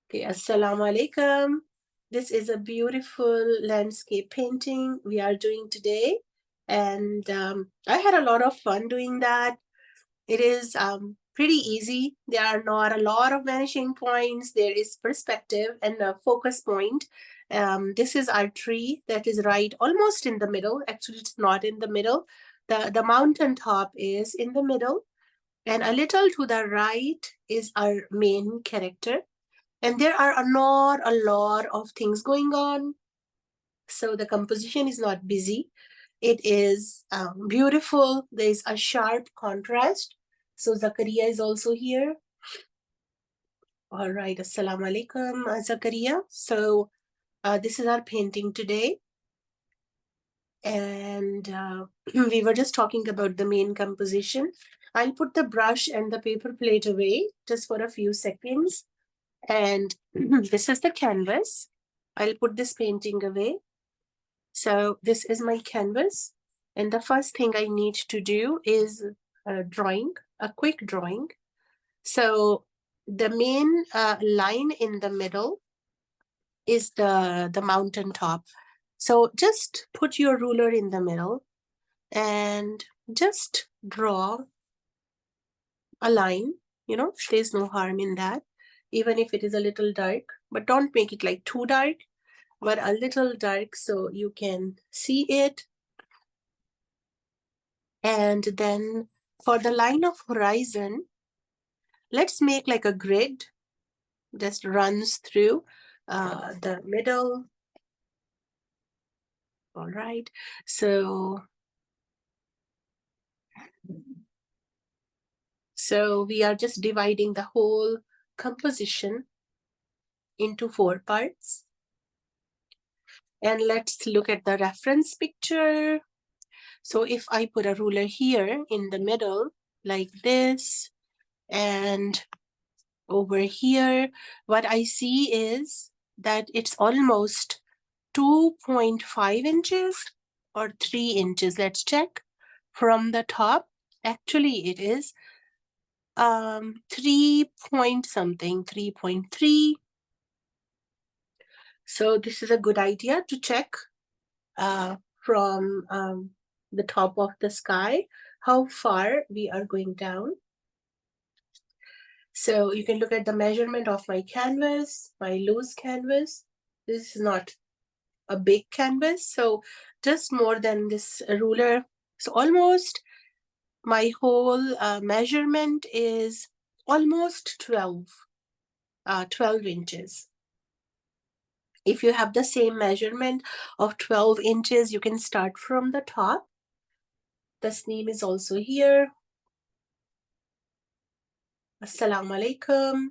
Okay, Assalamu alaikum. This is a beautiful landscape painting we are doing today. And I had a lot of fun doing that. It is pretty easy. There are not a lot of vanishing points. There is perspective and a focus point. This is our tree that is right almost in the middle. Actually, it's not in the middle. The mountain top is in the middle. And a little to the right is our main character. And there are not a lot of things going on. So the composition is not busy. It is beautiful. There is a sharp contrast. So Zakaria is also here. All right. Assalamu alaikum, Zakaria. So this is our painting today. And we were just talking about the main composition. I'll put the brush and the paper plate away just for a few seconds. And this is the canvas. I'll put this painting away. So this is my canvas. And the first thing I need to do is a drawing, a quick drawing. So the main line in the middle is the mountain top. So just put your ruler in the middle and just draw a line. There's no harm in that, even if it is a little dark, but don't make it like too dark, but a little dark so you can see it. And then for the line of horizon, let's make like a grid, just runs through the middle. All right. So we are just dividing the whole composition into 4 parts. And let's look at the reference picture. So if I put a ruler here in the middle, like this, and over here, what I see is that it's almost 2.5 inches or 3 inches. Let's check from the top. Actually, it is 3 point something, 3.3. So this is a good idea to check from the top of the sky how far we are going down. So you can look at the measurement of my canvas, my loose canvas. This is not a big canvas, so just more than this ruler. So almost my whole measurement is almost 12 inches. If you have the same measurement of 12 inches, you can start from the top. Tasneem is also here. Assalamu alaikum.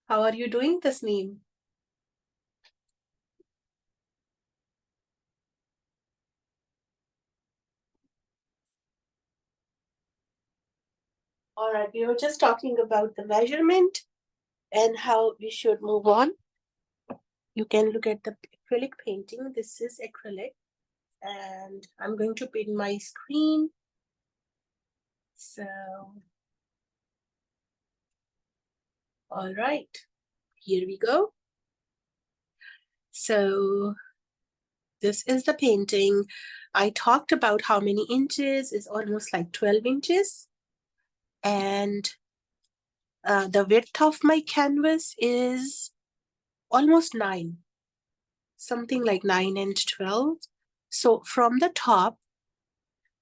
How are you doing, Tasneem? All right, we were just talking about the measurement and how we should move on. You can look at the acrylic painting. This is acrylic. And I'm going to pin my screen. So, all right, here we go. So this is the painting. I talked about how many inches is almost like 12 inches. And the width of my canvas is almost 9, something like 9 and 12. So from the top,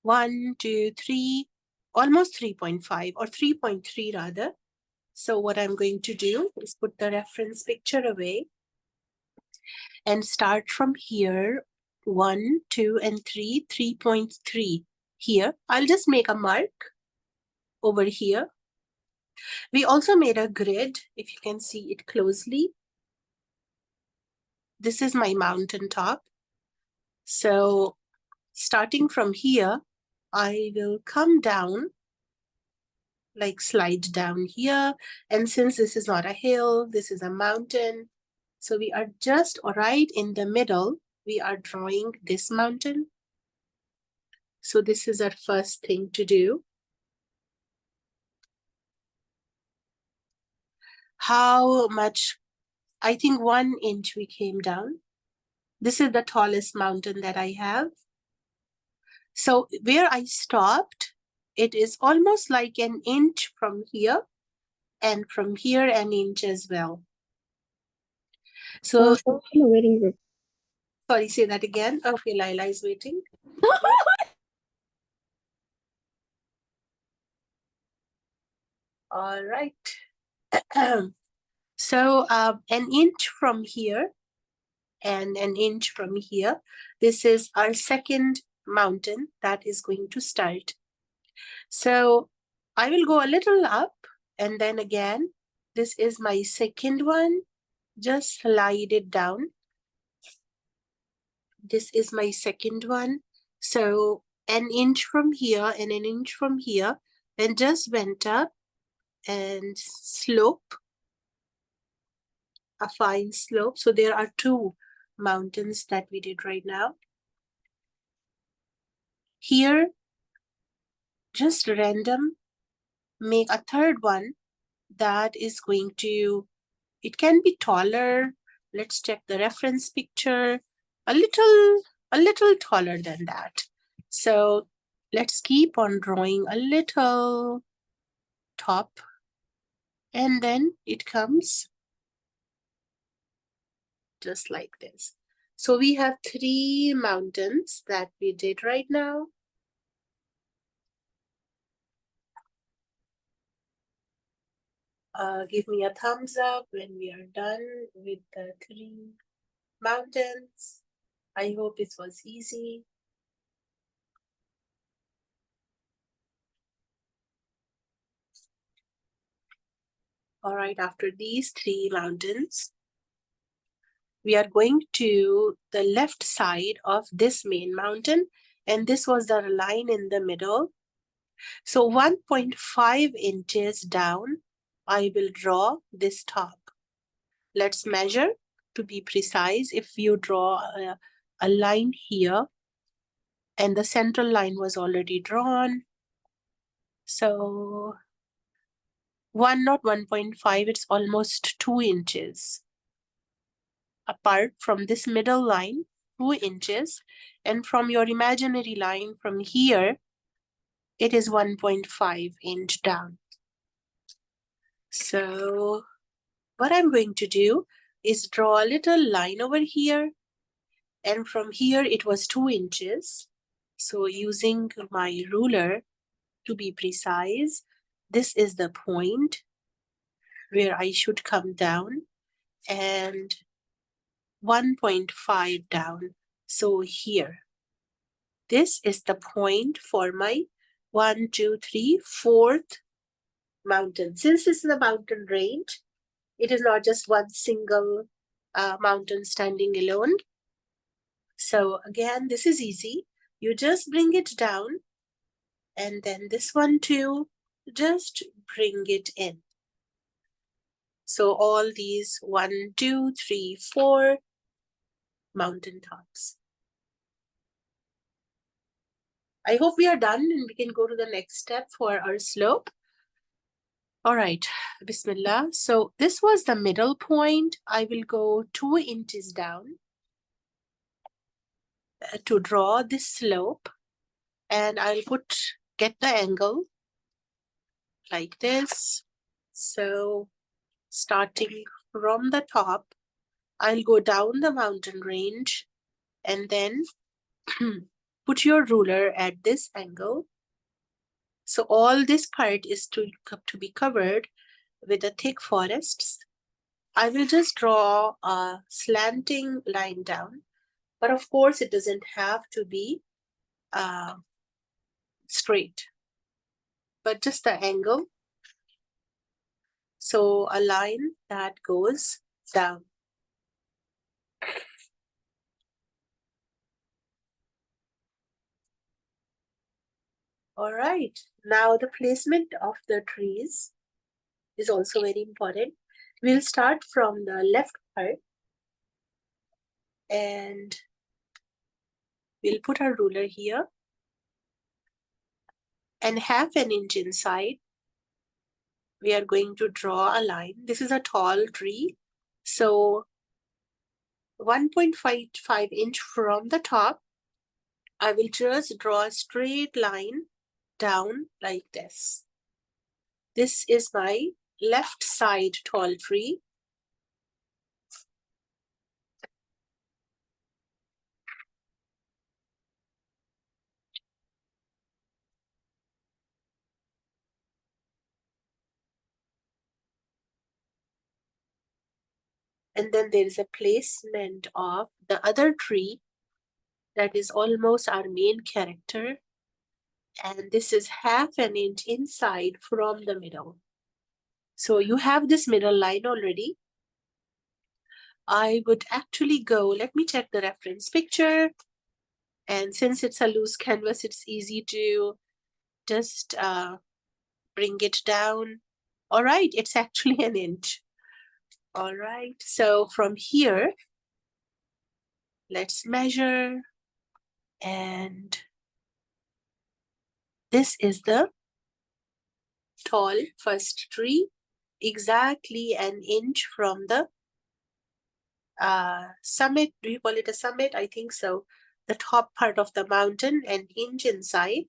1, 2, 3, almost 3.5 or 3.3 rather. So what I'm going to do is put the reference picture away and start from here, 1, 2, and 3, 3.3 here. I'll just make a mark over here. We also made a grid, if you can see it closely. This is my mountain top. So starting from here, I will come down, like slide down here. And since this is not a hill, this is a mountain. So we are just right in the middle. We are drawing this mountain. So this is our first thing to do. how much, I think 1 inch we came down. This is the tallest mountain that I have. So where I stopped, it is almost like an inch from here, and from here an inch as well. So, I'm waiting group. Sorry, say that again. Okay, Laila is waiting. All right. So an inch from here and an inch from here. This is our second mountain that is going to start. So I will go a little up, and then again, this is my second one. Just slide it down. This is my second one. So an inch from here and an inch from here, and just went up and slope, a fine slope. So there are 2 mountains that we did right now. Here, just random, make a third one that is going to, it can be taller. Let's check the reference picture. A little taller than that. So let's keep on drawing a little top, and then it comes just like this. So we have 3 mountains that we did right now. Give me a thumbs up when we are done with the 3 mountains. I hope it was easy. All right, after these 3 mountains, we are going to the left side of this main mountain, and this was the line in the middle. So 1.5 inches down, I will draw this top. Let's measure to be precise. If you draw a line here, and the central line was already drawn, so not 1.5, it's almost 2 inches apart from this middle line, 2 inches, and from your imaginary line from here, it is 1.5 inch down. So what I'm going to do is draw a little line over here, and from here it was 2 inches. So using my ruler to be precise, this is the point where I should come down, and 1.5 down. So here, this is the point for my 1, 2, 3, 4th mountain. Since this is a mountain range, it is not just one single mountain standing alone. So again, this is easy. You just bring it down, and then this one too, just bring it in. So all these 1, 2, 3, 4 mountain tops. I hope we are done and we can go to the next step for our slope. All right, Bismillah. So this was the middle point. I will go 2 inches down to draw this slope, and I'll get the angle like this. So starting from the top, I'll go down the mountain range, and then put your ruler at this angle. So all this part is to be covered with a thick forest. I will just draw a slanting line down, but of course it doesn't have to be straight, but just the angle. So a line that goes down. All right, now the placement of the trees is also very important. We'll start from the left part, and we'll put our ruler here and half an inch inside. we are going to draw a line. This is a tall tree. So 1.55 inch from the top, I will just draw a straight line down like this. This is my left side tall tree. And then there is a placement of the other tree that is almost our main character. And this is half an inch inside from the middle. So you have this middle line already. I would actually go, let me check the reference picture. And since it's a loose canvas, it's easy to just bring it down. All right, it's actually an inch. All right, so from here, let's measure. And this is the tall first tree, exactly an inch from the summit. Do you call it a summit? I think so. The top part of the mountain, an inch inside.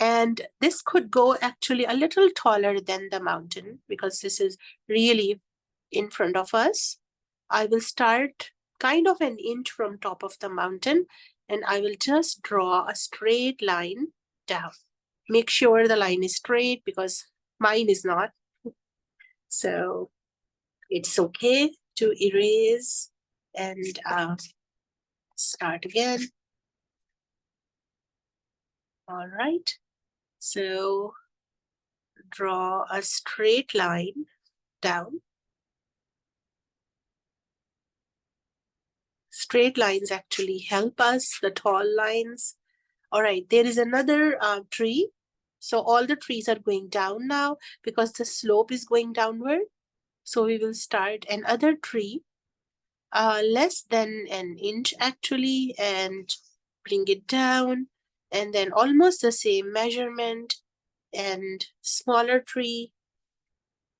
And this could go actually a little taller than the mountain because this is really in front of us. I will start kind of an inch from top of the mountain and I will just draw a straight line down. Make sure the line is straight because mine is not. So it's okay to erase and start again. All right. So draw a straight line down. Straight lines actually help us, the tall lines. All right, there is another tree. So all the trees are going down now because the slope is going downward. So we will start another tree, less than an inch actually, and bring it down. And then almost the same measurement and smaller tree.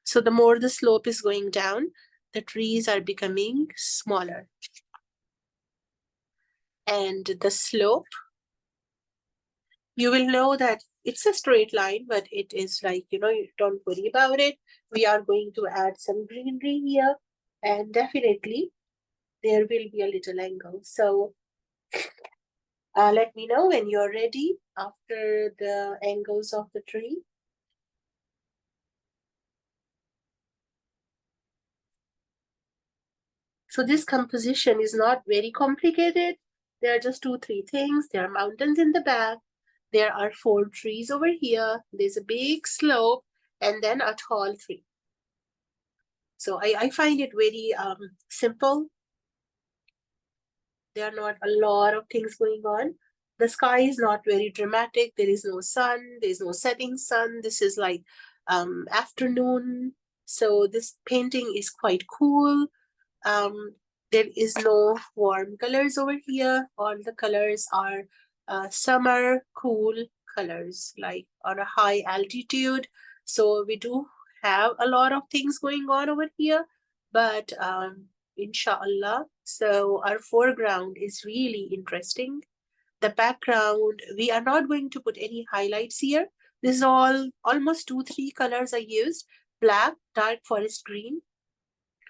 So the more the slope is going down, the trees are becoming smaller. And the slope, you will know that it's a straight line, but it is like, you don't worry about it. We are going to add some greenery here, and definitely there will be a little angle. So let me know when you're ready after the angles of the tree. So this composition is not very complicated. There are just 2-3 things. There are mountains in the back. There are 4 trees over here. There's a big slope and then a tall tree. So I find it very simple. There are not a lot of things going on. The sky is not very dramatic. There is no sun. There is no setting sun. This is like afternoon. So this painting is quite cool. There is no warm colors over here. All the colors are summer cool colors, like on a high altitude. So we do have a lot of things going on over here, but inshallah. So our foreground is really interesting. The background, we are not going to put any highlights here. This is all almost 2-3 colors I used: black, dark forest green,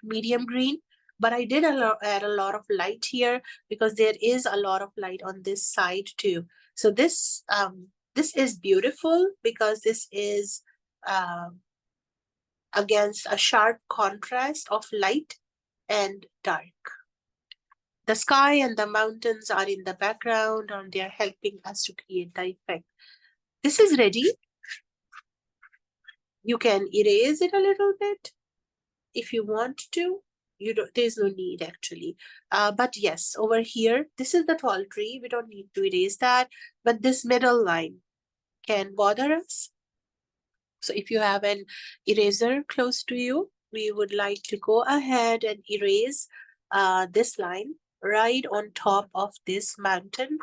medium green. But I did add a lot of light here because there is a lot of light on this side too. So this is beautiful because this is against a sharp contrast of light and dark. The sky and the mountains are in the background and they are helping us to create the effect. This is ready. You can erase it a little bit if you want to. There's no need actually. But yes, over here, this is the tall tree. We don't need to erase that. But this middle line can bother us. So if you have an eraser close to you, we would like to go ahead and erase this line right on top of this mountain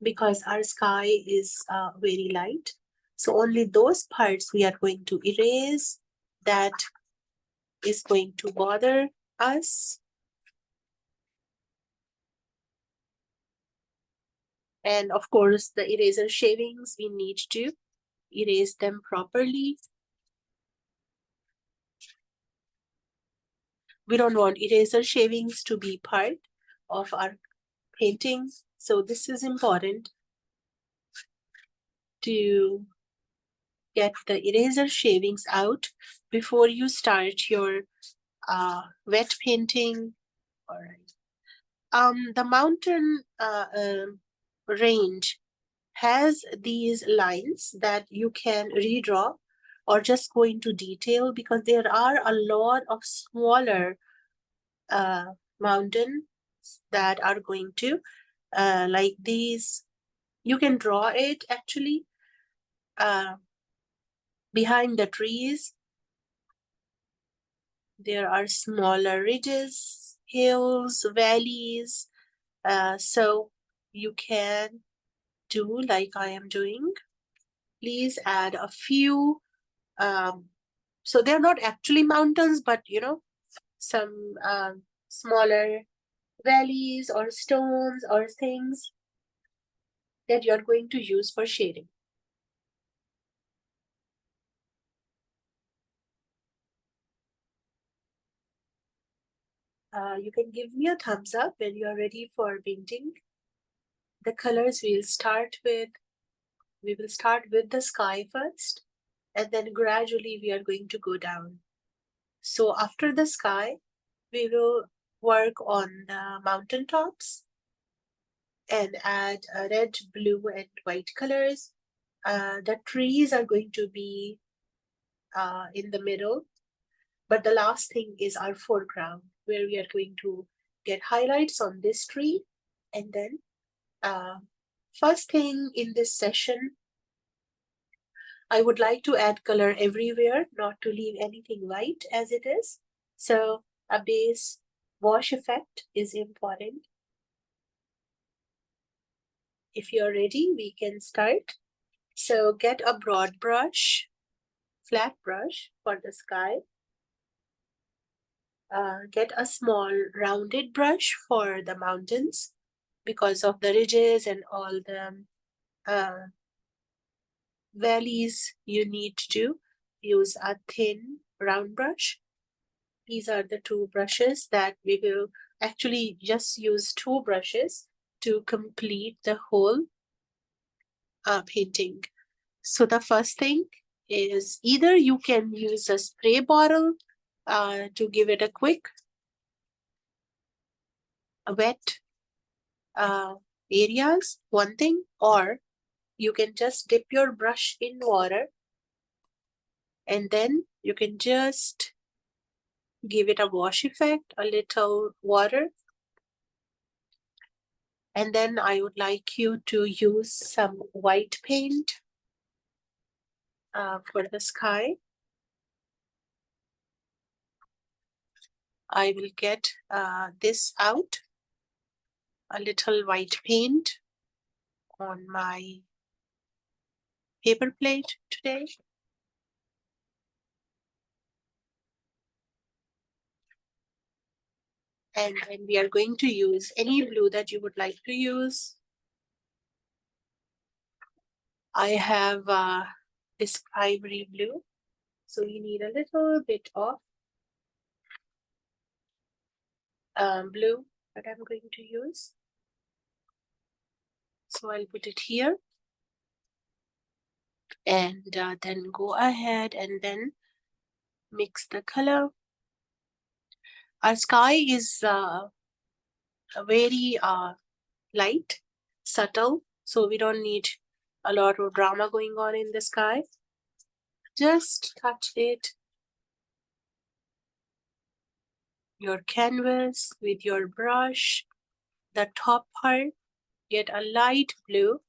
because our sky is very light. So only those parts we are going to erase that is going to bother us. And of course, the eraser shavings, we need to erase them properly. We don't want eraser shavings to be part of our painting. So this is important to get the eraser shavings out before you start your wet painting. All right. The mountain range has these lines that you can redraw or just go into detail, because there are a lot of smaller uh, mountains that are going to like these. You can draw it actually uh, behind the trees. There are smaller ridges, hills, valleys. So you can do like I am doing. Please add a few. So they're not actually mountains, but some smaller valleys or stones or things that you're going to use for shading. You can give me a thumbs up when you're ready for painting. The colors we will start with the sky first, and then gradually we are going to go down. So after the sky, we will work on the mountain tops and add red, blue, and white colors. The trees are going to be in the middle, but the last thing is our foreground, where we are going to get highlights on this tree. And then first thing in this session, I would like to add color everywhere, not to leave anything white as it is. So a base wash effect is important. If you're ready, we can start. So get a broad brush, flat brush for the sky. Get a small rounded brush for the mountains, because of the ridges and all the uh, valleys. You need to use a thin round brush. These are the two brushes that we will actually just use two brushes to complete the whole painting. So the first thing is, either you can use a spray bottle to give it a quick wet areas, one thing, or you can just dip your brush in water and then you can just give it a wash effect, a little water. And then I would like you to use some white paint for the sky. I will get this out, a little white paint on my paper plate today. And then we are going to use any blue that you would like to use. I have this primary blue, so you need a little bit of blue that I'm going to use. So I'll put it here, and then go ahead and then mix the color. Our sky is very light, subtle, so we don't need a lot of drama going on in the sky. Just touch it, your canvas with your brush, the top part, get a light blue.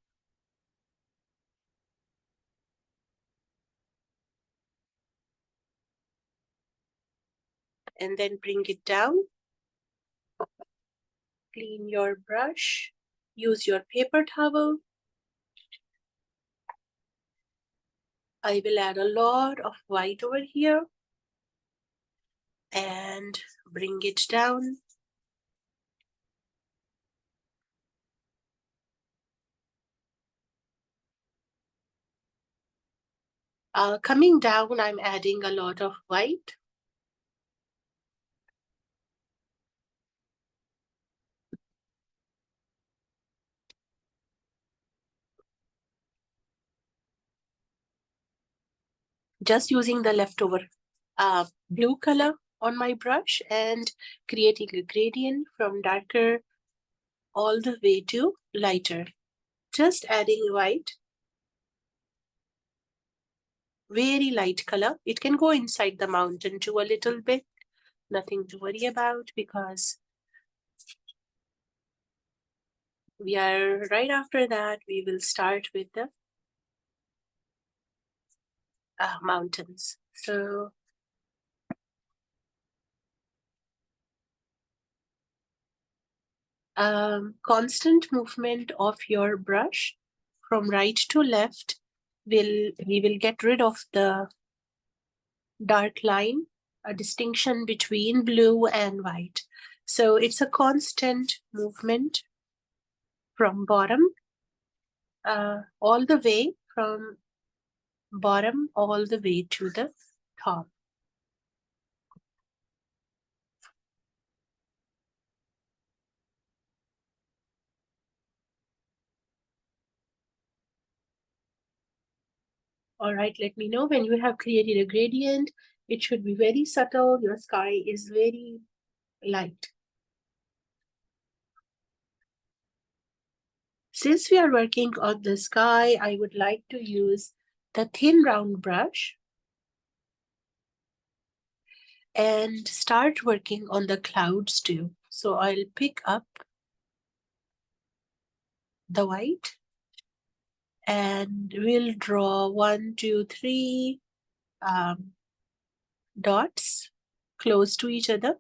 And then bring it down. Clean your brush. Use your paper towel. I will add a lot of white over here and bring it down. Coming down, I'm adding a lot of white. Just using the leftover blue color on my brush and creating a gradient from darker all the way to lighter. Just adding white, very light color. It can go inside the mountain too a little bit. Nothing to worry about because we are right after that. We will start with the mountains. So constant movement of your brush from right to left we will get rid of the dark line, a distinction between blue and white. So it's a constant movement from bottom all the way from bottom all the way to the top. All right, let me know when you have created a gradient. It should be very subtle. Your sky is very light. Since we are working on the sky, I would like to use the thin round brush and start working on the clouds too. So I'll pick up the white and we'll draw 1, 2, 3 dots close to each other.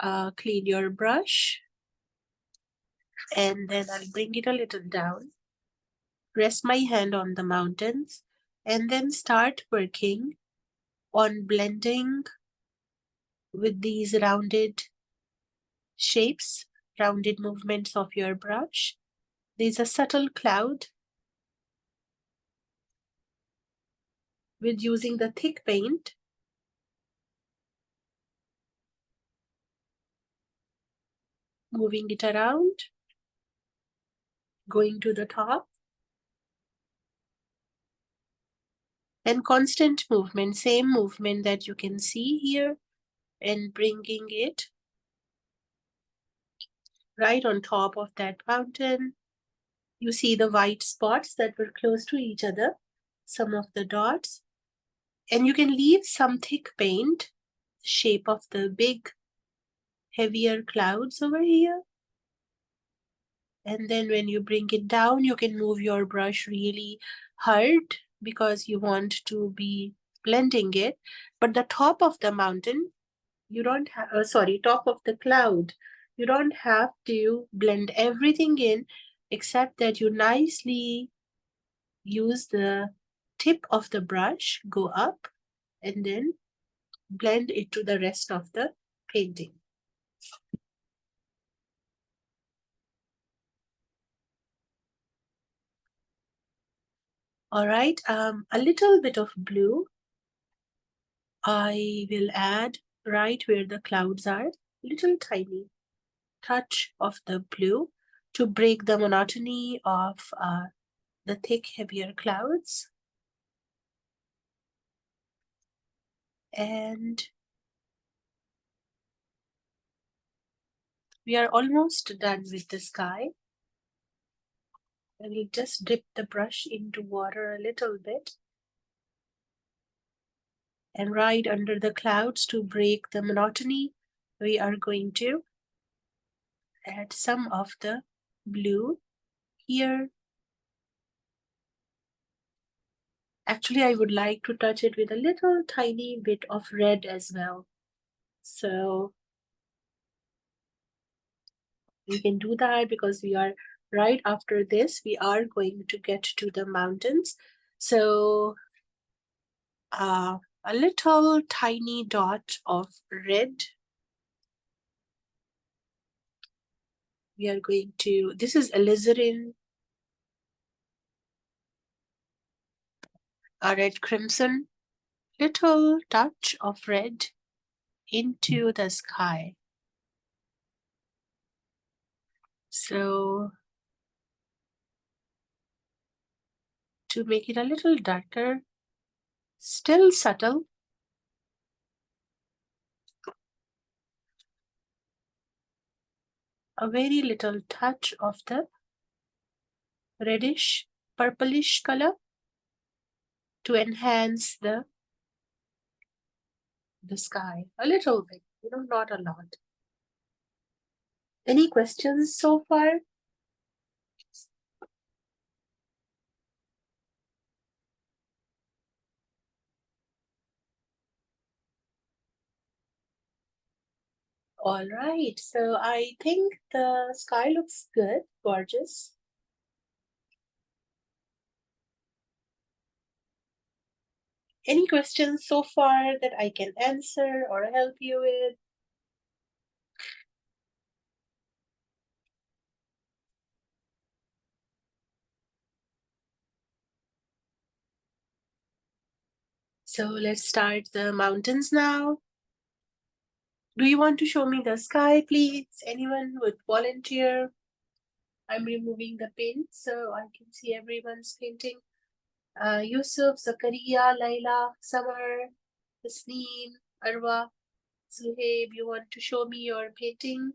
Clean your brush and then I'll bring it a little down. Rest my hand on the mountains and then start working on blending with these rounded shapes, rounded movements of your brush. There's a subtle cloud. With using the thick paint, moving it around, going to the top, and constant movement, same movement that you can see here, and bringing it right on top of that mountain. You see the white spots that were close to each other, some of the dots, and you can leave some thick paint, the shape of the big, heavier clouds over here. And then when you bring it down, you can move your brush really hard because you want to be blending it. But the top of the mountain, you don't have, top of the cloud, you don't have to blend everything in except that you nicely use the tip of the brush, go up, and then blend it to the rest of the painting. All right, a little bit of blue I will add right where the clouds are, little tiny touch of the blue to break the monotony of the thick, heavier clouds. And we are almost done with the sky. I will just dip the brush into water a little bit. And right under the clouds to break the monotony, we are going to add some of the blue here. Actually, I would like to touch it with a little tiny bit of red as well. So we can do that because we are right after this, we are going to get to the mountains. So a little tiny dot of red. We are going to, this is alizarin, a red crimson, little touch of red into the sky. So to make it a little darker, still subtle, a very little touch of the reddish purplish color to enhance the sky a little bit, not a lot. Any questions so far? All right, so I think the sky looks good, gorgeous. Any questions so far that I can answer or help you with? So let's start the mountains now. Do you want to show me the sky, please? Anyone would volunteer? I'm removing the pin so I can see everyone's painting. Yusuf, Zakaria, Laila, Samar, Tasneem, Arwa, Zuhaib, you want to show me your painting?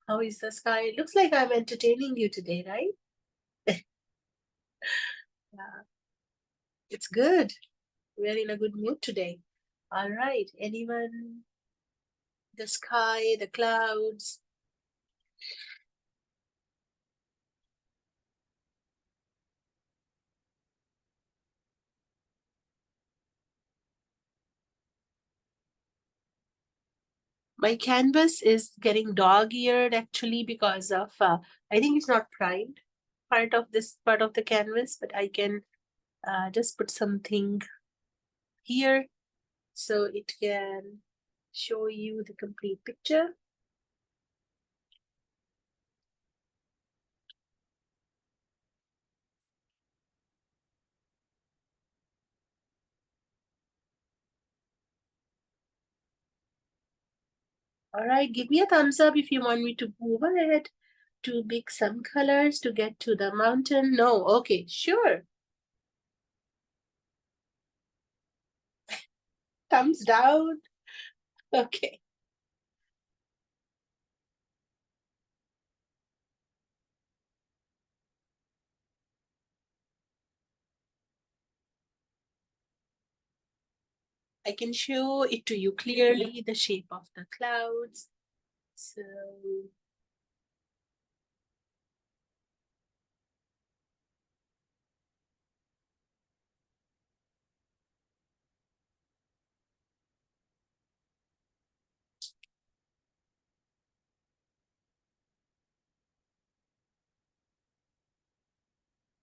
How is the sky? It looks like I'm entertaining you today, right? Yeah, it's good. We're in a good mood today. All right. Anyone? The sky, the clouds. My canvas is getting dog-eared actually because of, I think it's not primed part of the canvas, but I can just put something here so it can show you the complete picture. All right, give me a thumbs up if you want me to move ahead to pick some colors to get to the mountain. No, okay, sure. Thumbs down. Okay. I can show it to you clearly, the shape of the clouds. So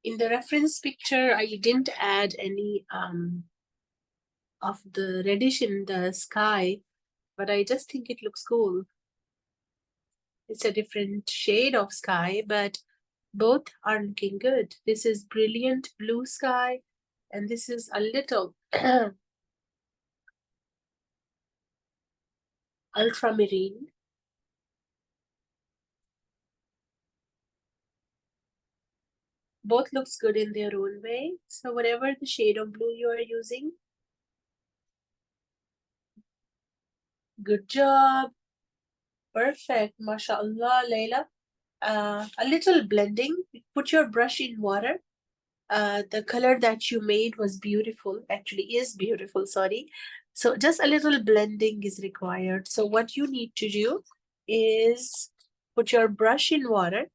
in the reference picture, I didn't add any of the reddish in the sky, but I just think it looks cool. It's a different shade of sky, but both are looking good. This is brilliant blue sky, and this is a little ultramarine. Both looks good in their own way. So whatever the shade of blue you are using, good job. Perfect. MashaAllah, Layla. A little blending. Put your brush in water. The color that you made was beautiful, actually is beautiful, sorry. So just a little blending is required. So what you need to do is put your brush in water,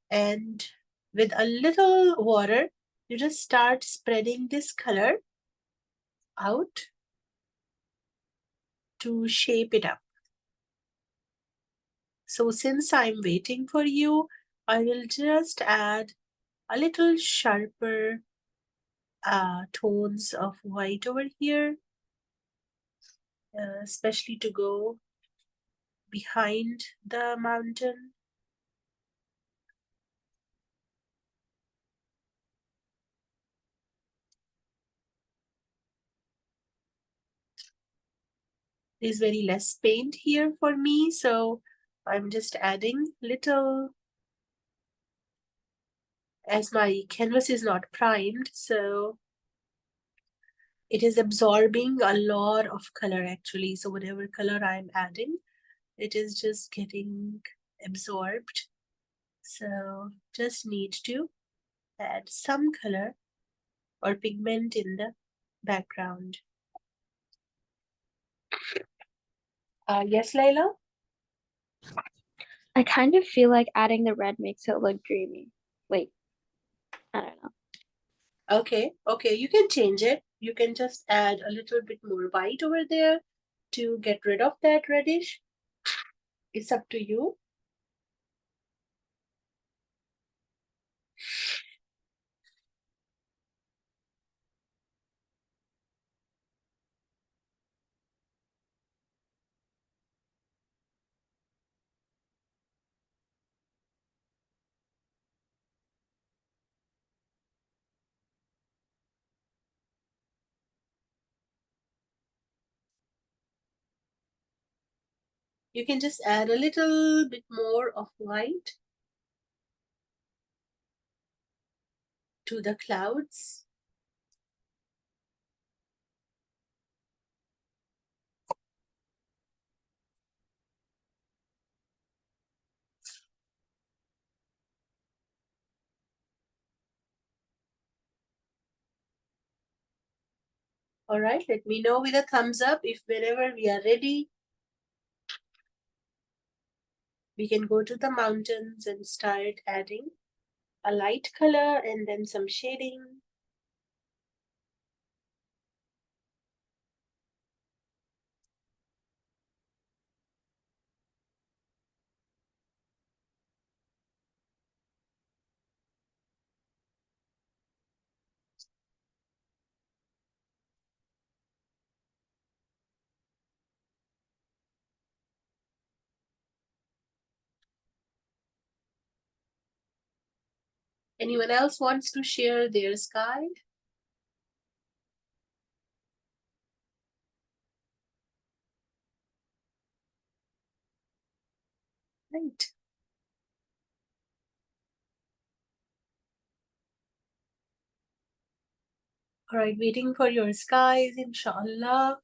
and with a little water, you just start spreading this color out to shape it up. So since I'm waiting for you, I will just add a little sharper tones of white over here, especially to go behind the mountain. There's very less paint here for me, so I'm just adding little, as my canvas is not primed, so it is absorbing a lot of color actually. So whatever color I'm adding, it is just getting absorbed. So just need to add some color or pigment in the background. Yes, Layla? I kind of feel like adding the red makes it look dreamy. Wait, I don't know. Okay, you can change it. You can just add a little bit more white over there to get rid of that reddish. It's up to you. You can just add a little bit more of white to the clouds. All right, let me know with a thumbs up if whenever we are ready, we can go to the mountains and start adding a light color and then some shading. Anyone else wants to share their sky? Right. All right, waiting for your skies, inshallah.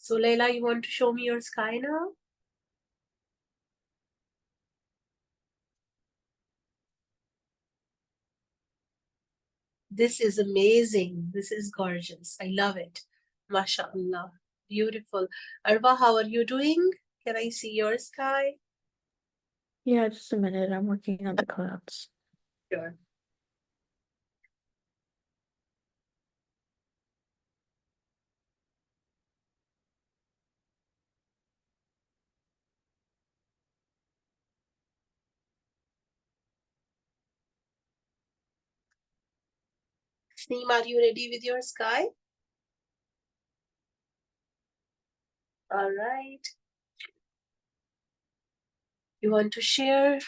So, Layla, you want to show me your sky now? This is amazing. This is gorgeous. I love it. MashaAllah. Beautiful. Arba, how are you doing? Can I see your sky? Yeah, just a minute. I'm working on the clouds. Sure. Sneem, are you ready with your sky? All right. You want to share?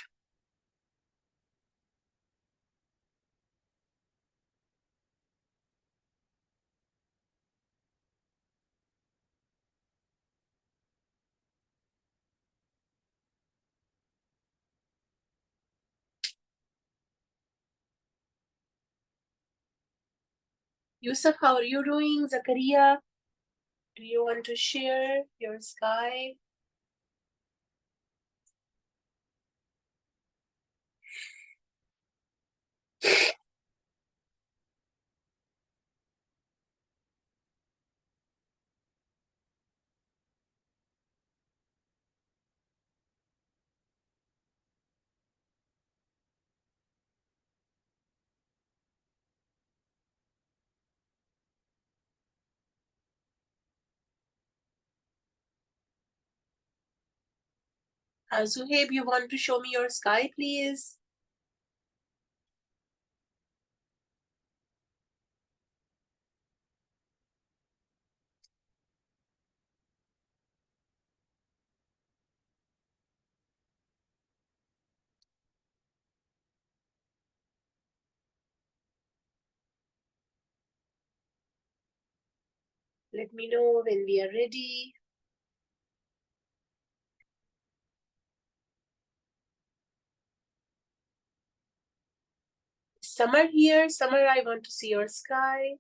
Yusuf, how are you doing? Zakaria, do you want to share your sky? Zuhaib, you want to show me your sky, please? Let me know when we are ready. Summer here. Summer, I want to see your sky.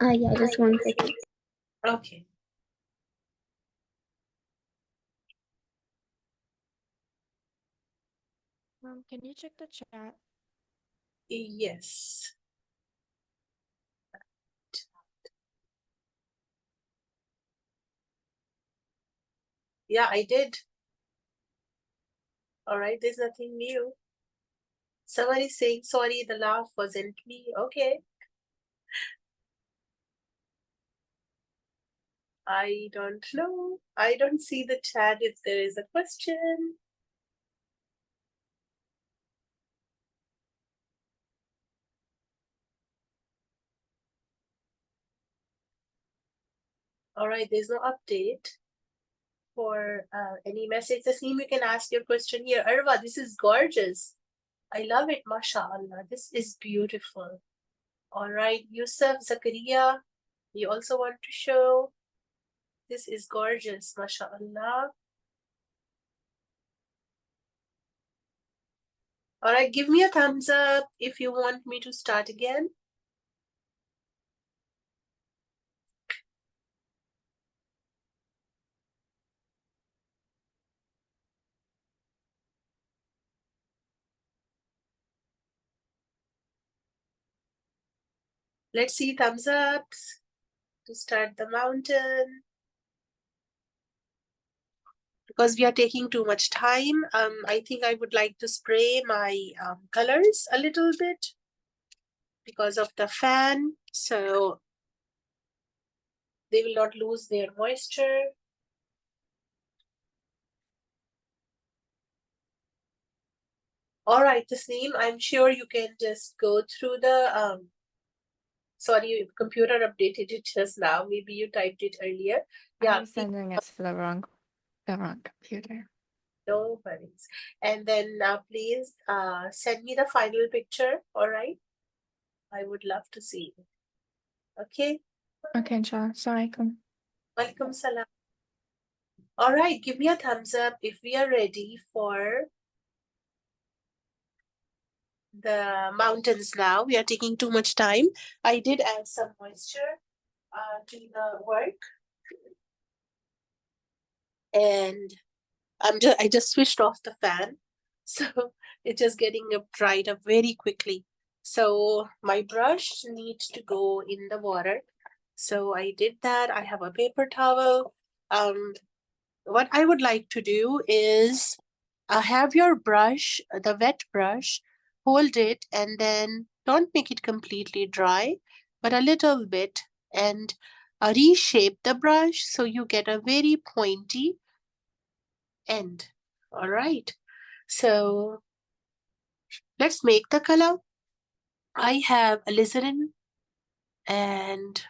Yeah, just 1 second. Okay. Can you check the chat? Yes. Yeah, I did. All right, there's nothing new. Somebody saying, sorry, the laugh wasn't me. Okay. I don't know. I don't see the chat if there is a question. All right, there's no update for any message. Tasneem, you can ask your question here. Arwa, this is gorgeous. I love it, mashallah. This is beautiful. All right, Yusuf, Zakaria, you also want to show? This is gorgeous, mashallah. All right, give me a thumbs up if you want me to start again. Let's see thumbs ups to start the mountain. Because we are taking too much time, I think I would like to spray my colors a little bit because of the fan, so they will not lose their moisture. All right, Tasneem, I'm sure you can just go through the sorry, computer updated it just now. Maybe you typed it earlier. Yeah, I'm sending it to the wrong computer. no worries. And then please send me the final picture. All right, I would love to see it. Okay. Okay, inshallah. Assalamualaikum. Welcome, salam. All right, give me a thumbs up if we are ready for the mountains now. We are taking too much time. I did add some moisture to the work, and I just switched off the fan, so it's just getting up dried up very quickly. So my brush needs to go in the water. So I did that. I have a paper towel. What I would like to do is have your brush, the wet brush, hold it and then don't make it completely dry, but a little bit, and reshape the brush so you get a very pointy end. All right. So let's make the color. I have alizarin, and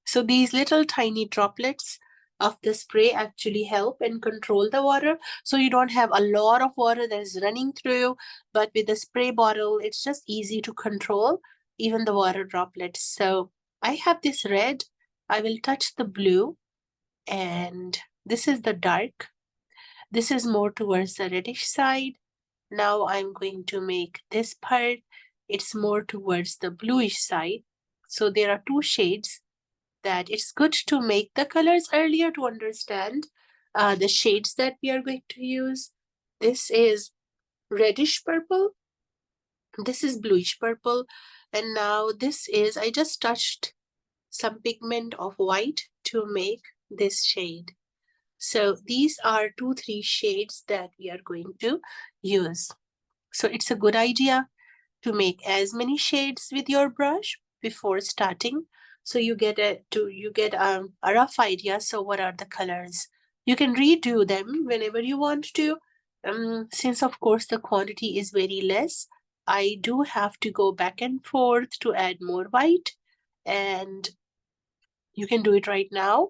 so these little tiny droplets of the spray actually help and control the water. So you don't have a lot of water that is running through, but with the spray bottle, it's just easy to control even the water droplets. So I have this red. I will touch the blue, and this is the dark. This is more towards the reddish side. Now I'm going to make this part. It's more towards the bluish side. So there are two shades that it's good to make the colors earlier to understand the shades that we are going to use. This is reddish purple. This is bluish purple. And now this is, I just touched some pigment of white to make this shade. So these are 2-3 shades that we are going to use. So it's a good idea to make as many shades with your brush before starting, so you get a rough idea. So what are the colors? You can redo them whenever you want to. Since of course the quantity is very less, I do have to go back and forth to add more white, and you can do it right now.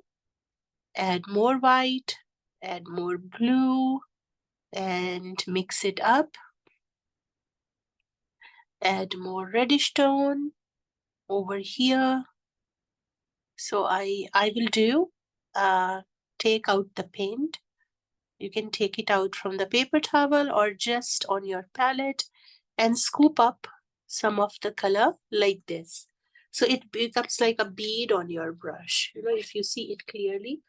Add more white, add more blue, and mix it up. Add more reddish tone over here. So I will do take out the paint. You can take it out from the paper towel or just on your palette and scoop up some of the color like this. So it becomes like a bead on your brush. You know, if you see it clearly,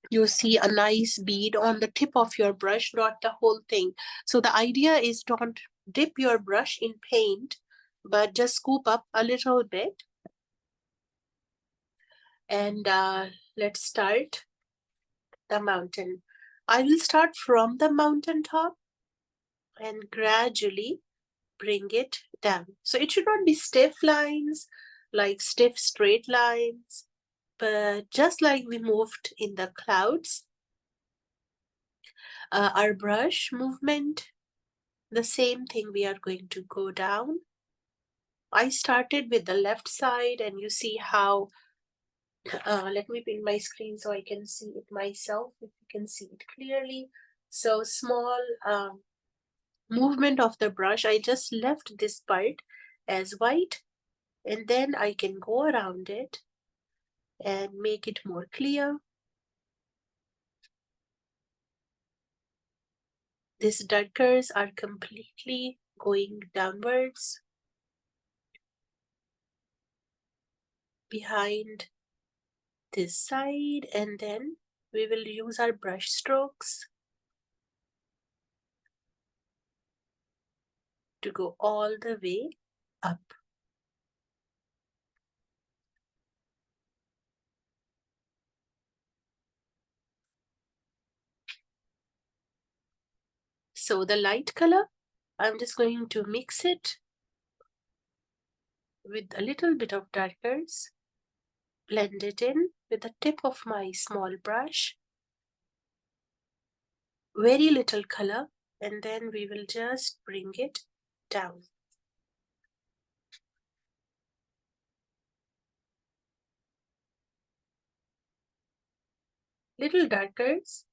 you see a nice bead on the tip of your brush, not the whole thing. So the idea is, don't dip your brush in paint, but just scoop up a little bit. And let's start the mountain. I will start from the mountain top and gradually bring it down. So it should not be stiff lines, like stiff straight lines, but just like we moved in the clouds, our brush movement, the same thing we are going to go down. I started with the left side, and you see how, let me pin my screen so I can see it myself, if you can see it clearly. So small movement of the brush, I just left this part as white, and then I can go around it and make it more clear. These darkers are completely going downwards behind this side, and then we will use our brush strokes to go all the way up. So the light color, I'm just going to mix it with a little bit of darkers, blend it in with the tip of my small brush, very little color, and then we will just bring it down. Little darkers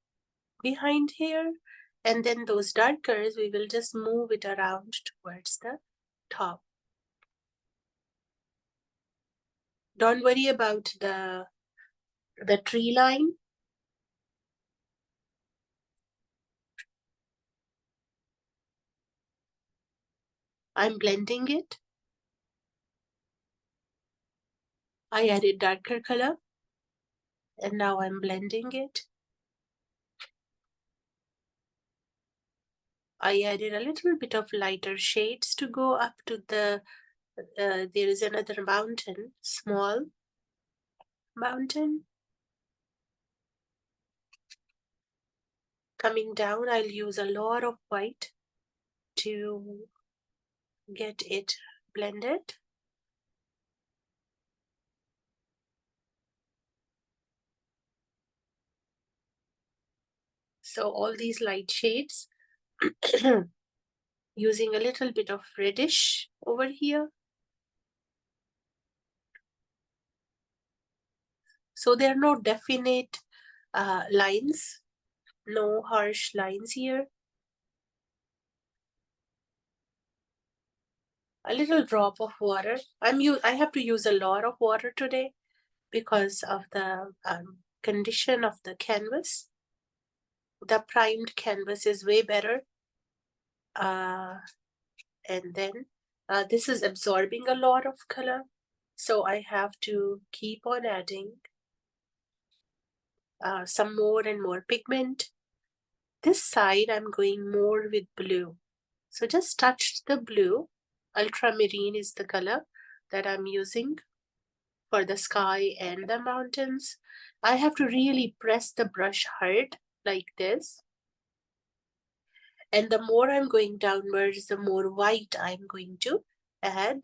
behind here, and then those darkers we will just move it around towards the top. Don't worry about the tree line. I'm blending it. I added darker color, and now I'm blending it. I added a little bit of lighter shades to go up to the, there is another mountain, small mountain. Coming down, I'll use a lot of white to get it blended. So all these light shades, using a little bit of reddish over here. So there are no definite lines, no harsh lines here. A little drop of water. I have to use a lot of water today because of the condition of the canvas. The primed canvas is way better. And then this is absorbing a lot of color, so I have to keep on adding some more and more pigment. This side I'm going more with blue, so just touch the blue. Ultramarine is the color that I'm using for the sky and the mountains. I have to really press the brush hard like this, And the more I'm going downwards, the more white I'm going to add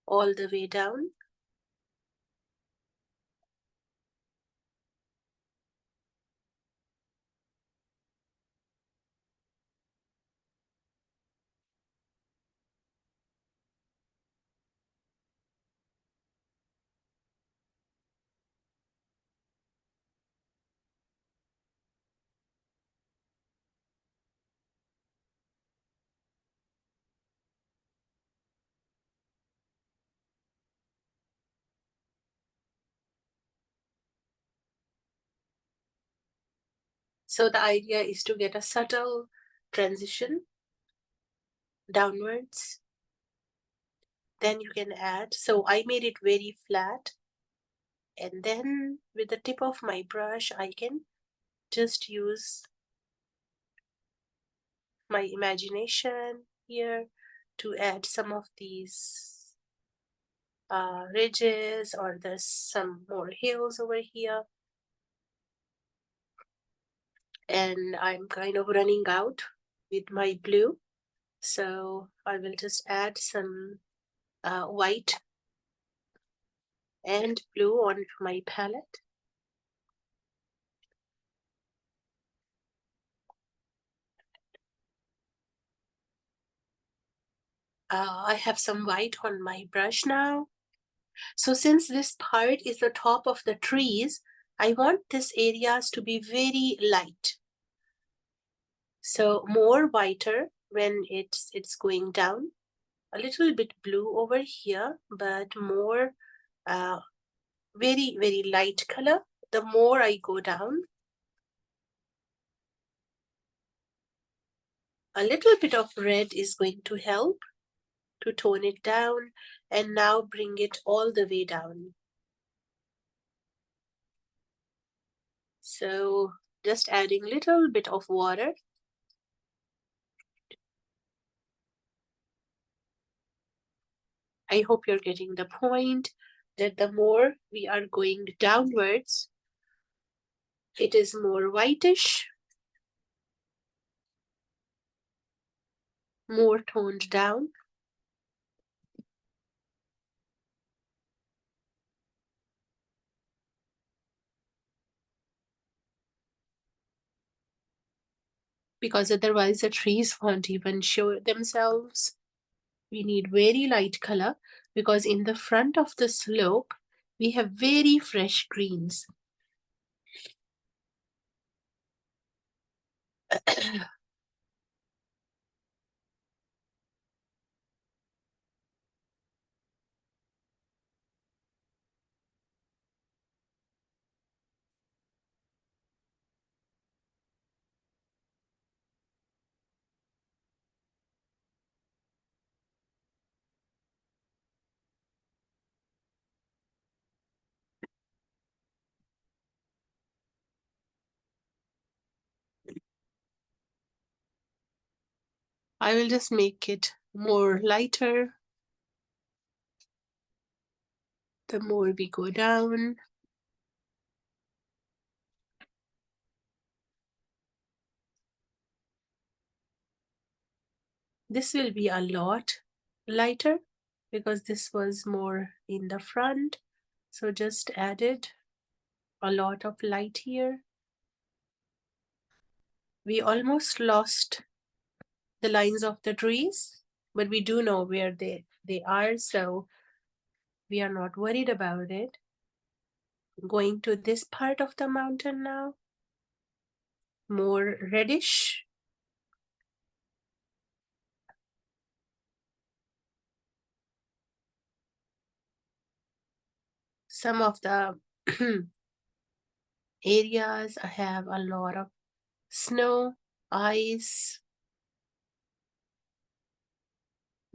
all the way down. So the idea is to get a subtle transition downwards. Then you can add. So I made it very flat. And then with the tip of my brush, I can just use my imagination here to add some of these ridges, or there's some more hills over here. And I'm kind of running out with my blue. So I will just add some white and blue on my palette. I have some white on my brush now. So since this part is the top of the trees, I want these areas to be very light. So more whiter when it's going down. A little bit blue over here, but more very, very light color. The more I go down, a little bit of red is going to help to tone it down, and now bring it all the way down. So just adding little bit of water. I hope you're getting the point that the more we are going downwards, it is more whitish, more toned down. Because otherwise the trees won't even show themselves. We need very light color because in the front of the slope, we have very fresh greens. I will just make it more lighter the more we go down. This will be a lot lighter because this was more in the front. So just added a lot of light here. We almost lost the lines of the trees, but we do know where they are, so we are not worried about it. Going to this part of the mountain now, more reddish. Some of the areas have a lot of snow, ice,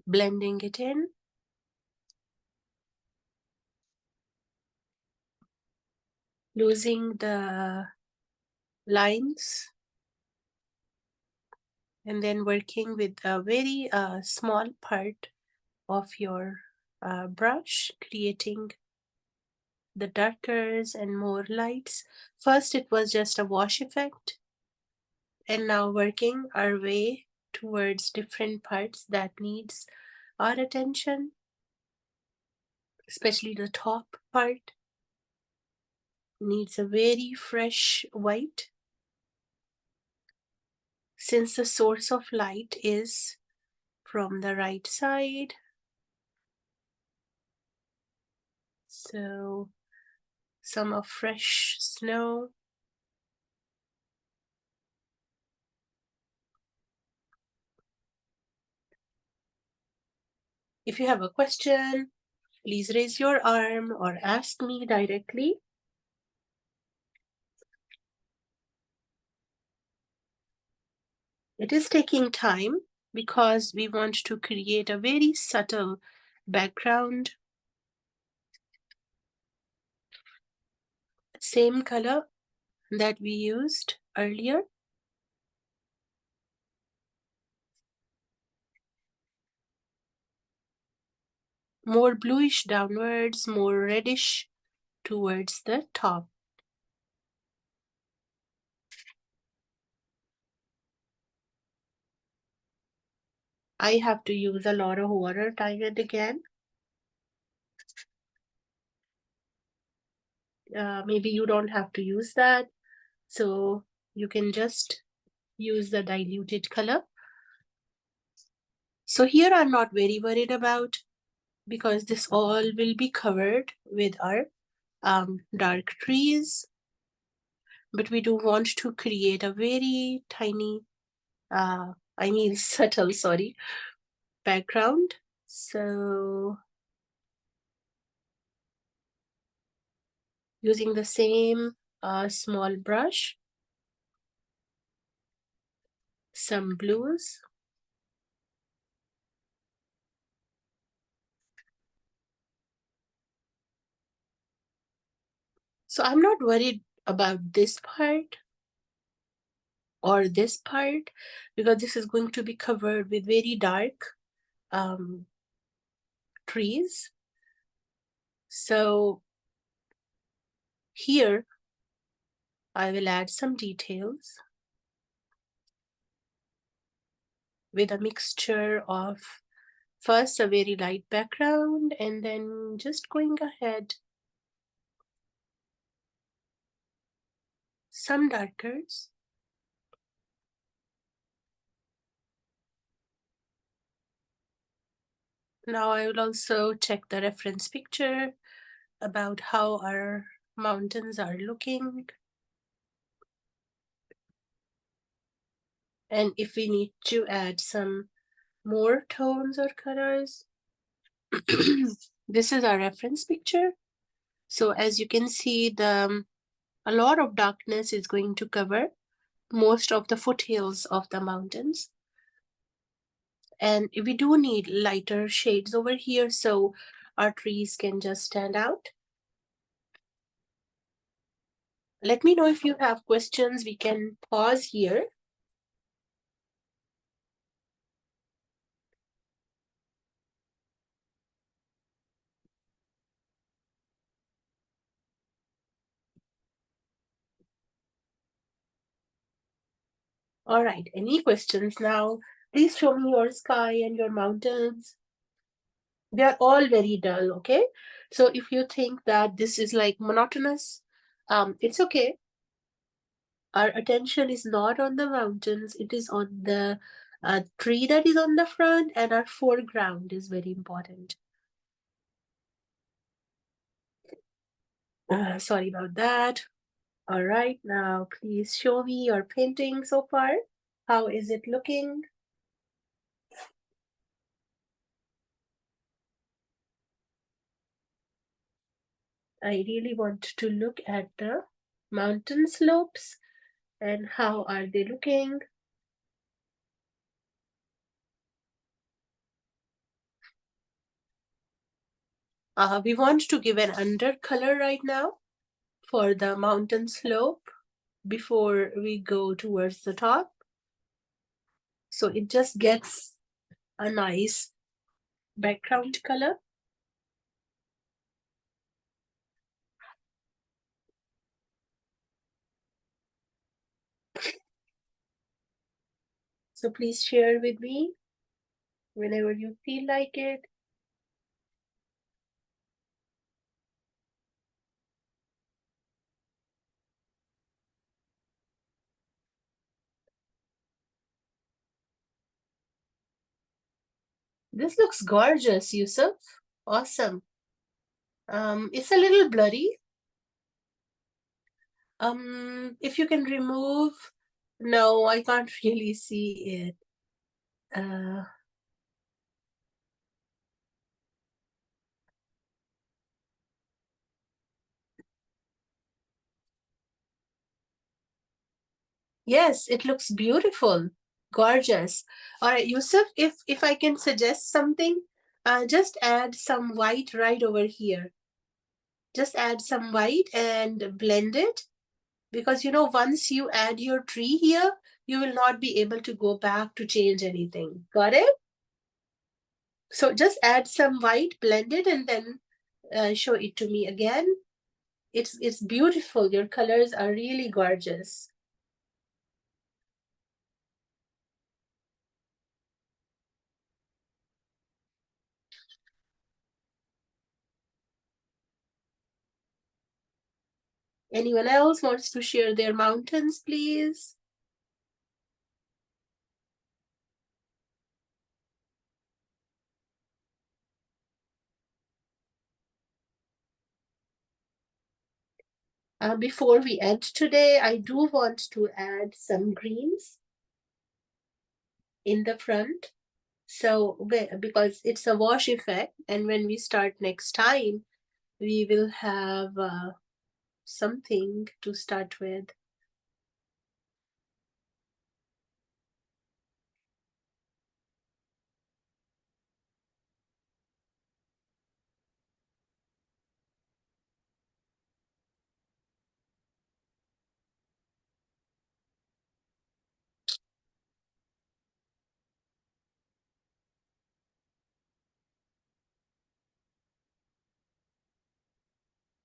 blending it in. Losing the lines, and then working with a very small part of your brush, creating the darkers and more lights. First, it was just a wash effect, and now working our way towards different parts that needs our attention, especially the top part needs a very fresh white, since the source of light is from the right side. So some of fresh snow. If you have a question, please raise your arm or ask me directly. It is taking time because we want to create a very subtle background. Same color that we used earlier. More bluish downwards, more reddish towards the top. I have to use a lot of water time and again. Maybe you don't have to use that. So you can just use the diluted color. So here I'm not very worried about, because this all will be covered with our dark trees. But we do want to create a very tiny, subtle, sorry, background. So using the same small brush, some blues. So I'm not worried about this part or this part, because this is going to be covered with very dark trees. So here I will add some details with a mixture of first a very light background and then just going ahead some darkers. Now I will also check the reference picture about how our mountains are looking. And if we need to add some more tones or colors, this is our reference picture. So as you can see, a lot of darkness is going to cover most of the foothills of the mountains. And we do need lighter shades over here so our trees can just stand out. Let me know if you have questions. We can pause here. All right, any questions now? Please show me your sky and your mountains. They are all very dull, okay? So if you think that this is like monotonous, it's okay. Our attention is not on the mountains, it is on the tree that is on the front, and our foreground is very important. Sorry about that. All right, now please show me your painting so far. How is it looking? I really want to look at the mountain slopes and how are they looking. We want to give an undercolor right now for the mountain slope before we go towards the top. So it just gets a nice background color. So please share with me whenever you feel like it. This looks gorgeous, Yusuf. Awesome. It's a little blurry. If you can remove, no, I can't really see it. Yes, it looks beautiful, gorgeous. All right, Yusuf, if I can suggest something, just add some white right over here. Just add some white and blend it, because once you add your tree here, you will not be able to go back to change anything. Got it? So just add some white, blend it, and then show it to me again. It's beautiful. Your colors are really gorgeous. Anyone else wants to share their mountains, please? Before we end today, I do want to add some greens in the front. So, because it's a wash effect, and when we start next time, we will have something to start with.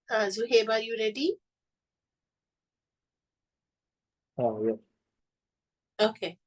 Zuhaib, are you ready? Oh, yeah. Okay.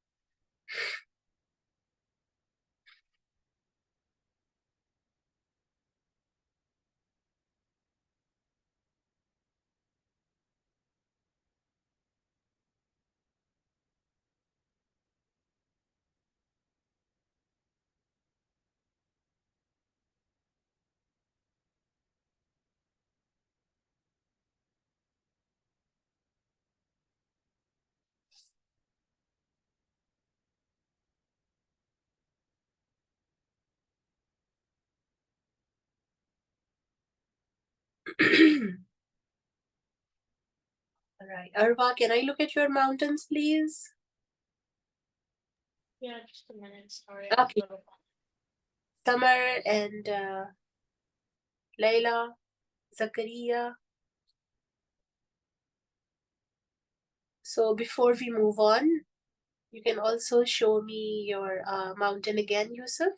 All right. Arva, can I look at your mountains, please? Yeah, just a minute. Sorry. Okay. Summer and Layla, Zakaria. So before we move on, you can also show me your mountain again, Yusuf.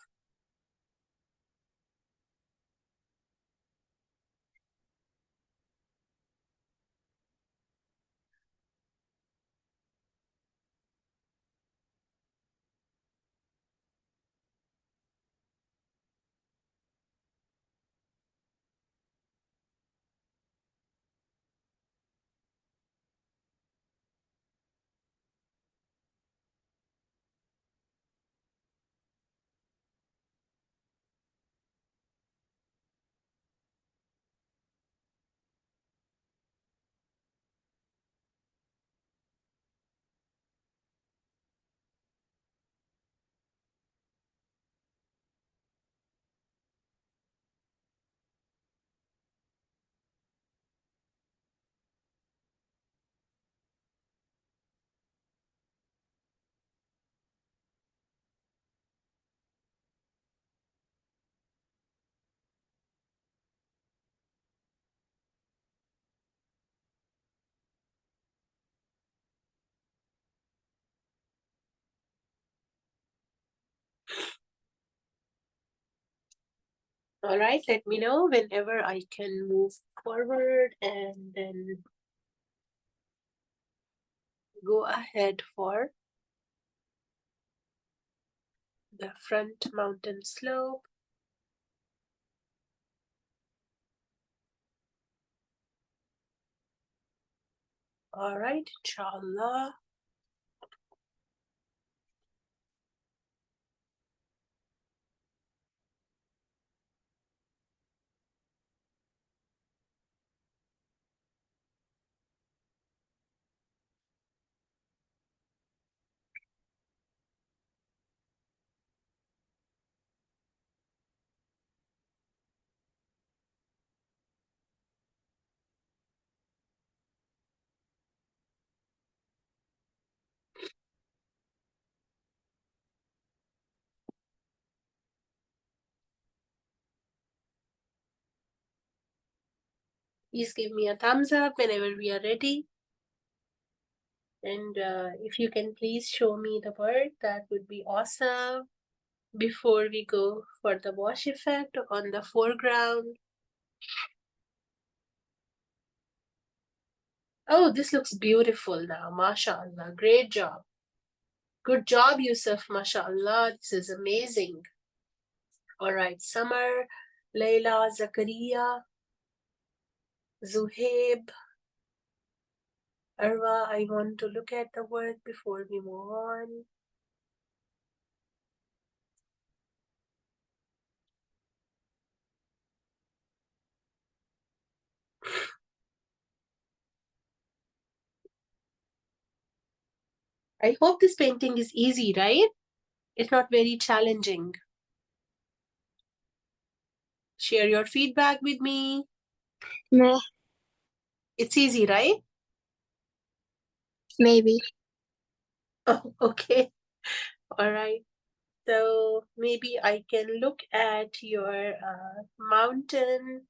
All right, let me know whenever I can move forward and then go ahead for the front mountain slope. All right, inshallah. Please give me a thumbs up whenever we are ready. And if you can please show me the bird, that would be awesome. Before we go for the wash effect on the foreground. Oh, this looks beautiful now. MashaAllah. Great job. Good job, Yusuf. MashaAllah. This is amazing. All right. Summer, Layla, Zakaria, Zuhaib, Arwa. I want to look at the work before we move on. I hope this painting is easy, right? It's not very challenging. Share your feedback with me. Meh, It's easy, right? maybe. Oh, okay. All right. So maybe I can look at your mountain.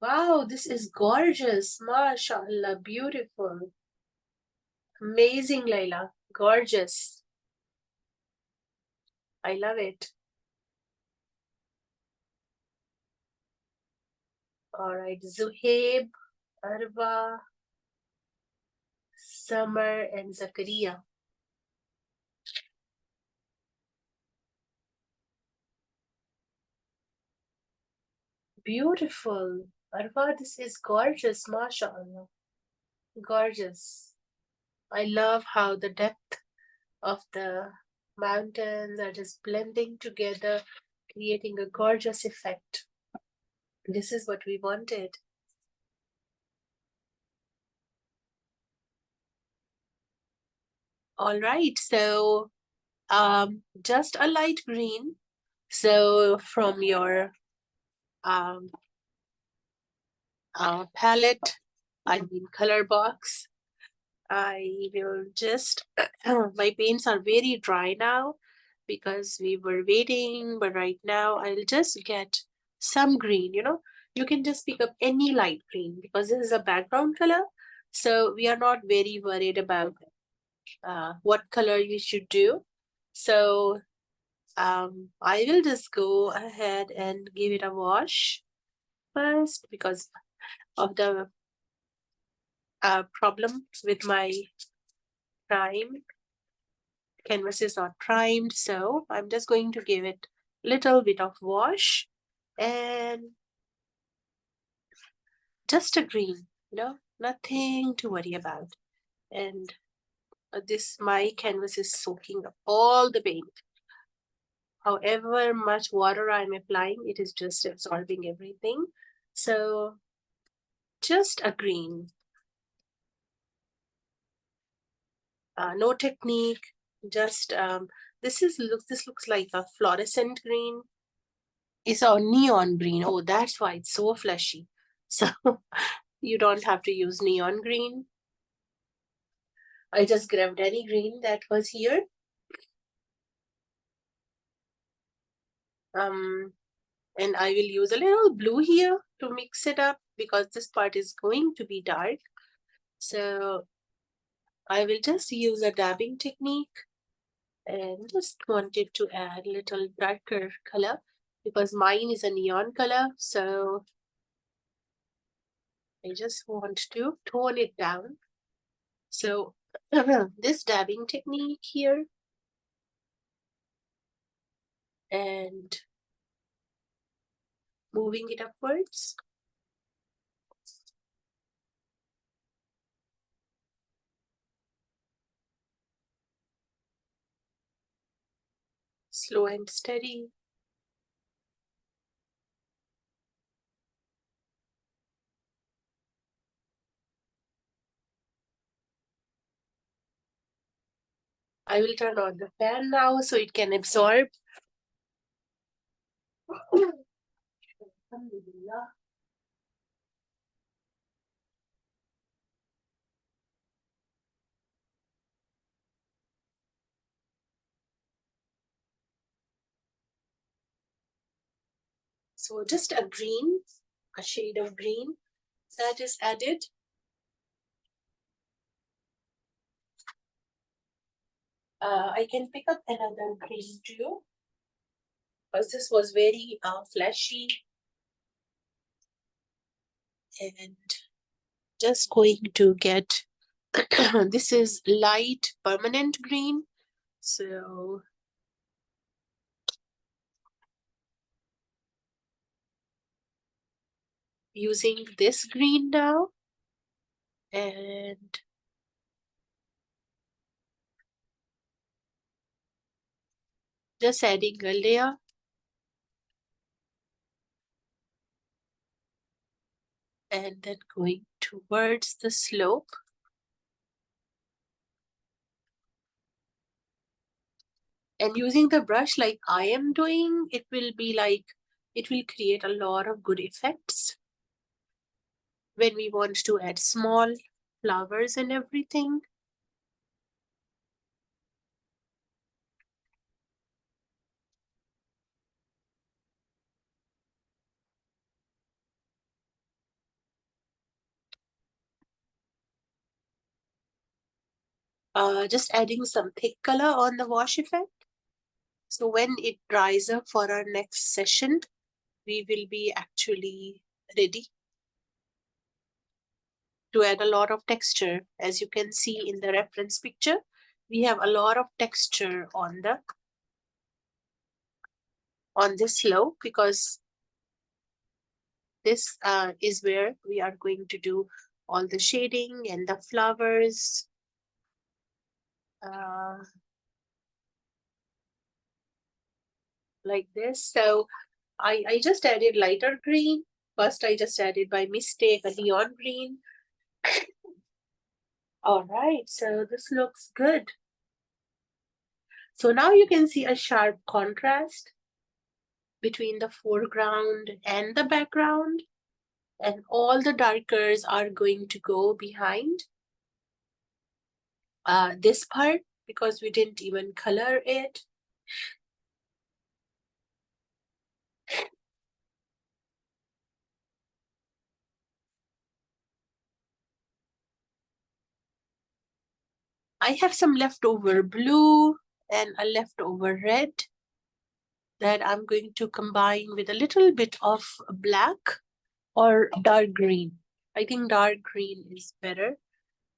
Wow, this is gorgeous. MashaAllah, beautiful. Amazing, Layla. Gorgeous. I love it. All right, Zuhaib, Arba, Summer, and Zakaria. Beautiful. Arba, this is gorgeous. MashaAllah. Gorgeous. I love how the depth of the mountains are just blending together, creating a gorgeous effect. This is what we wanted. All right, so just a light green. So from your palette, I mean color box, I will just, my paints are very dry now because we were waiting, but right now I'll just get some green, you can just pick up any light green because this is a background color. So we are not very worried about what color you should do. So I will just go ahead and give it a wash first because of the problem with my prime. Canvas is not primed, so I'm just going to give it little bit of wash and just a green, nothing to worry about. And this my canvas is soaking up all the paint. However much water I'm applying, it is just absorbing everything. So just a green. No technique, just this looks like a fluorescent green. It's a neon green. Oh, that's why it's so flashy. So you don't have to use neon green. I just grabbed any green that was here. And I will use a little blue here to mix it up because this part is going to be dark. So I will just use a dabbing technique and just wanted to add a little darker color because mine is a neon color. So I just want to tone it down. So this dabbing technique here and moving it upwards. Slow and steady. I will turn on the fan now so it can absorb. Alhamdulillah. So just a green, a shade of green that is added. I can pick up another green too because this was very flashy and just going to get this is light permanent green. So using this green now and just adding a layer and then going towards the slope. And using the brush like I am doing, it will be like, it will create a lot of good effects when we want to add small flowers and everything. Just adding some thick color on the wash effect. So when it dries up for our next session, we will be actually ready to add a lot of texture. As you can see in the reference picture, we have a lot of texture on this slope because this is where we are going to do all the shading and the flowers. Like this. So I just added lighter green. First, I just added by mistake a neon green. All right, so this looks good. So now you can see a sharp contrast between the foreground and the background, and all the darkers are going to go behind this part because we didn't even color it. I have some leftover blue and a leftover red that I'm going to combine with a little bit of black or dark green. I think dark green is better.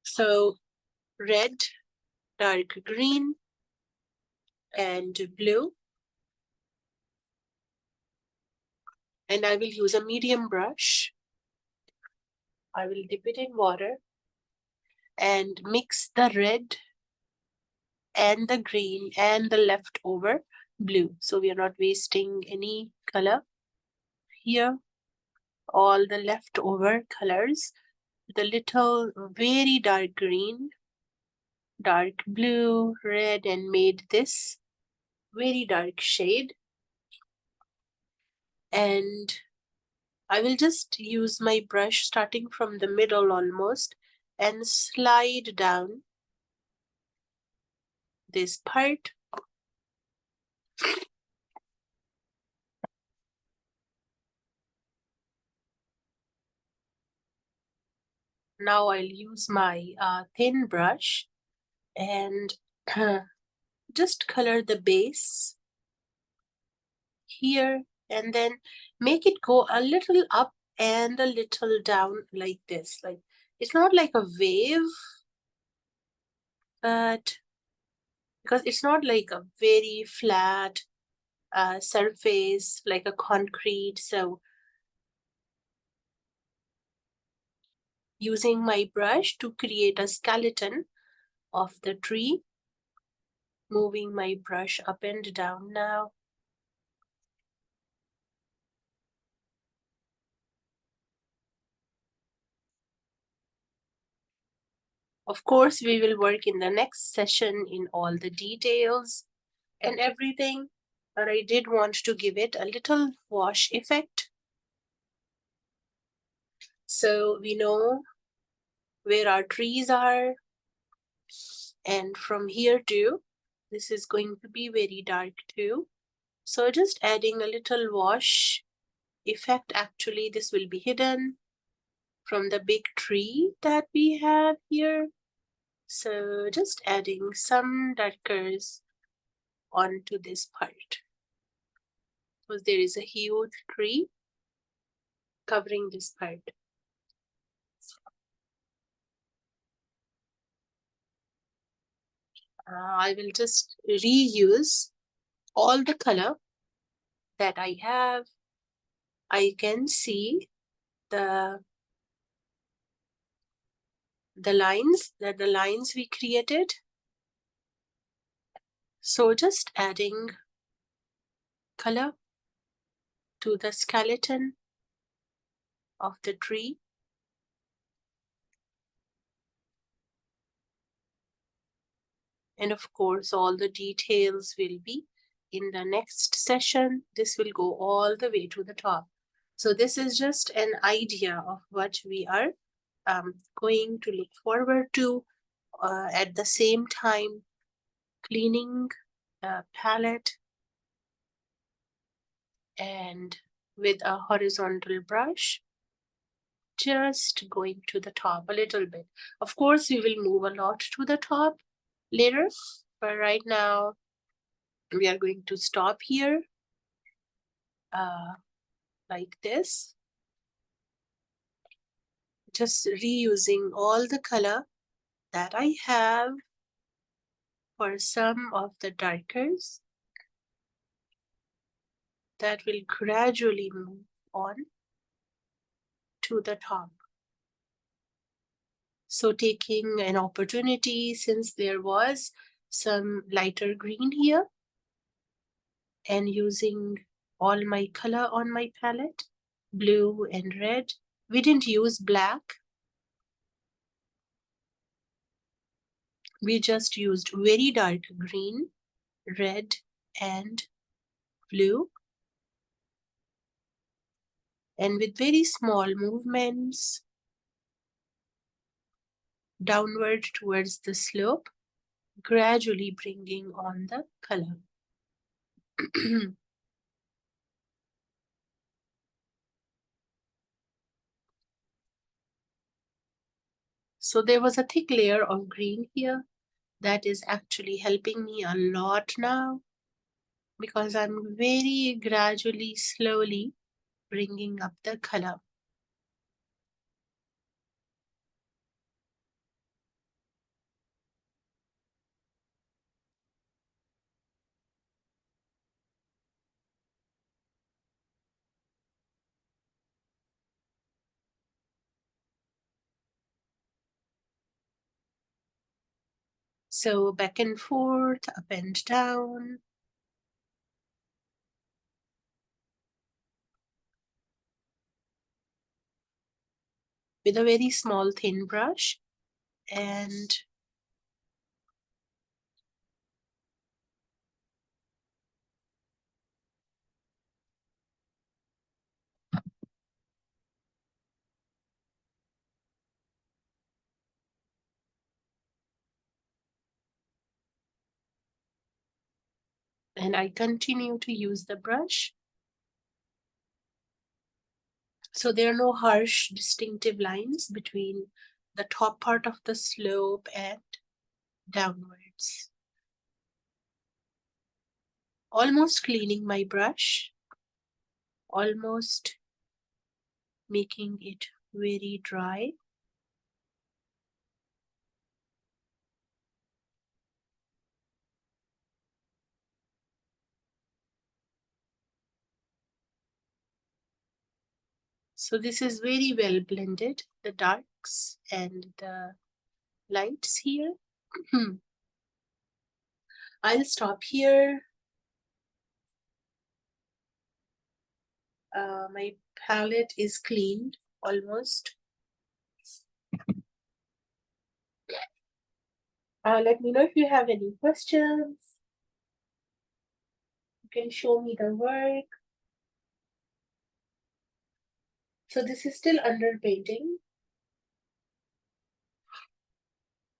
So red, dark green, and blue. And I will use a medium brush. I will dip it in water and mix the red and the green and the leftover blue. So we are not wasting any color here. All the leftover colors, the little very dark green, dark blue, red, and made this very dark shade. And I will just use my brush starting from the middle almost and slide down this part. Now I'll use my thin brush and just color the base here, and then make it go a little up and a little down like this. Like, it's not like a wave, but because it's not like a very flat surface like a concrete. So using my brush to create a skeleton of the tree, moving my brush up and down now. Of course, we will work in the next session in all the details and everything, but I did want to give it a little wash effect. So we know where our trees are, and from here too, this is going to be very dark too. So just adding a little wash effect. Actually, this will be hidden from the big tree that we have here. So just adding some darkers onto this part, because there is a huge tree covering this part. I will just reuse all the color that I have. I can see the lines we created. So just adding color to the skeleton of the tree. And of course, all the details will be in the next session. This will go all the way to the top. So this is just an idea of what we are going to look forward to. At the same time, cleaning the palette and with a horizontal brush, just going to the top a little bit. Of course, we will move a lot to the top later, but right now we are going to stop here like this, just reusing all the color that I have for some of the darkers that will gradually move on to the top. So taking an opportunity, since there was some lighter green here, and using all my color on my palette, blue and red. We didn't use black. We just used very dark green, red, and blue. And with very small movements downward towards the slope, gradually bringing on the color. So there was a thick layer of green here that is actually helping me a lot now, because I'm very gradually, slowly bringing up the color. So back and forth, up and down. With a very small thin brush, and I continue to use the brush. So there are no harsh distinctive lines between the top part of the slope and downwards. Almost cleaning my brush, almost making it very dry. So this is very well blended, the darks and the lights here. I'll stop here. My palette is cleaned almost. Let me know if you have any questions. You can show me the work. So this is still under painting,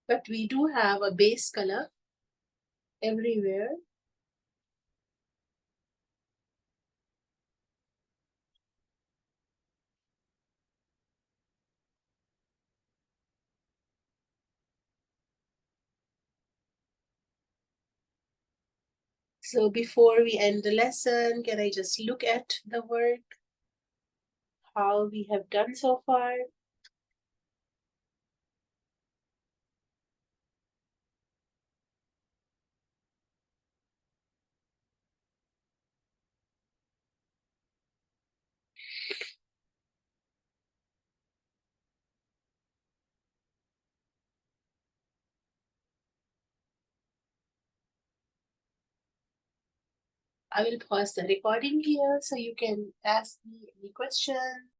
but we do have a base color everywhere. So before we end the lesson, can I just look at the work, how we have done so far? I will pause the recording here so you can ask me any questions.